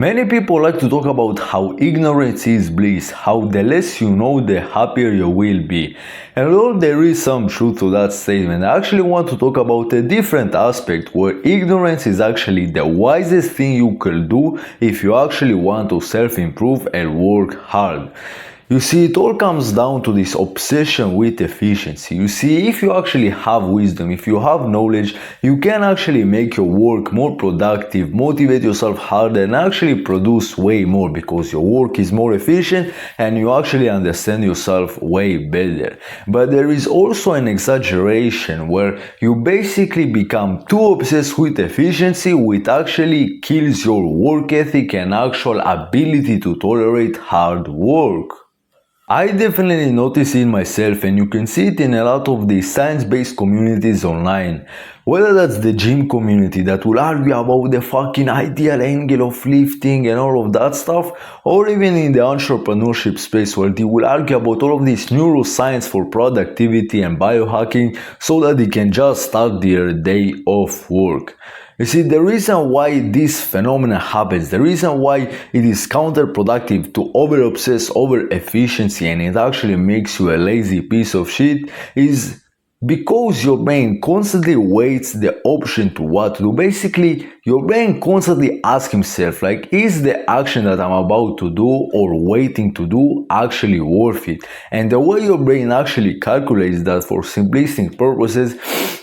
Many people like to talk about how ignorance is bliss, how the less you know, the happier you will be. And although there is some truth to that statement, I actually want to talk about a different aspect where ignorance is actually the wisest thing you can do if you actually want to self-improve and work hard. You see, it all comes down to this obsession with efficiency. You see, if you actually have wisdom, if you have knowledge, you can actually make your work more productive, motivate yourself harder, and actually produce way more because your work is more efficient and you actually understand yourself way better. But there is also an exaggeration where you basically become too obsessed with efficiency, which actually kills your work ethic and actual ability to tolerate hard work. I definitely notice it myself, and you can see it in a lot of the science-based communities online. Whether that's the gym community that will argue about the fucking ideal angle of lifting and all of that stuff, or even in the entrepreneurship space where they will argue about all of this neuroscience for productivity and biohacking so that they can just start their day off work. You see, the reason why this phenomenon happens, the reason why it is counterproductive to over-obsess over efficiency and it actually makes you a lazy piece of shit is because your brain constantly weighs the option to what to do. Basically, your brain constantly asks himself, like, is the action that I'm about to do or waiting to do actually worth it? And the way your brain actually calculates that for simplistic purposes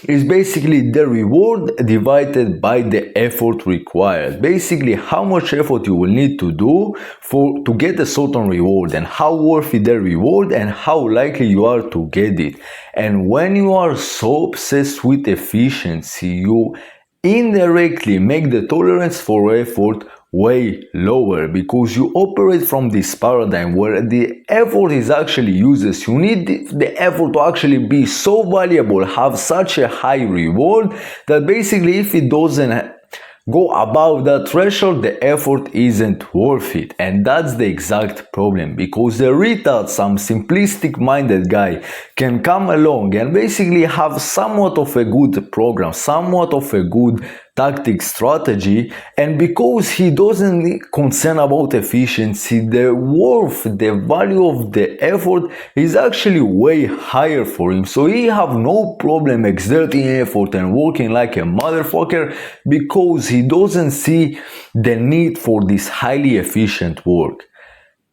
is basically the reward divided by the effort required. Basically, how much effort you will need to do to get a certain reward, and how worth it the reward, and how likely you are to get it. And when you are so obsessed with efficiency, you indirectly make the tolerance for effort way lower because you operate from this paradigm where the effort is actually useless. You need the effort to actually be so valuable, have such a high reward that basically if it doesn't go above that threshold, the effort isn't worth it. And that's the exact problem, because the retard, some simplistic minded guy, can come along and basically have somewhat of a good program, somewhat of a good tactic strategy, and because he doesn't concern about efficiency, the worth, the value of the effort is actually way higher for him. So he have no problem exerting effort and working like a motherfucker because he doesn't see the need for this highly efficient work.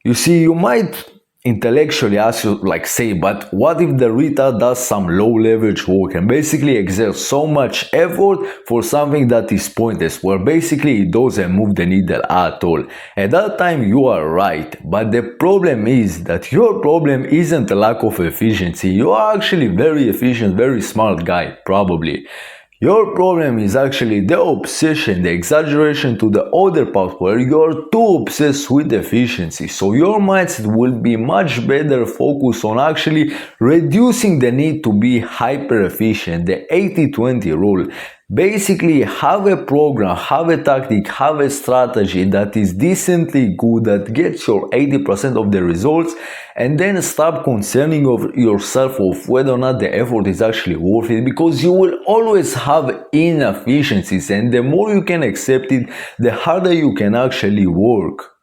You see, you might intellectually ask you, like, say, but what if the retard does some low leverage work and basically exerts so much effort for something that is pointless, where basically it doesn't move the needle at all? At that time you are right, but the problem is that your problem isn't a lack of efficiency. You are actually very efficient, very smart guy, probably. Your problem is actually the obsession, the exaggeration to the other part where you're too obsessed with efficiency. So your mindset will be much better focused on actually reducing the need to be hyper efficient, the 80-20 rule. Basically, have a program, have a tactic, have a strategy that is decently good, that gets your 80% of the results, and then stop concerning of yourself of whether or not the effort is actually worth it, because you will always have inefficiencies, and the more you can accept it, the harder you can actually work.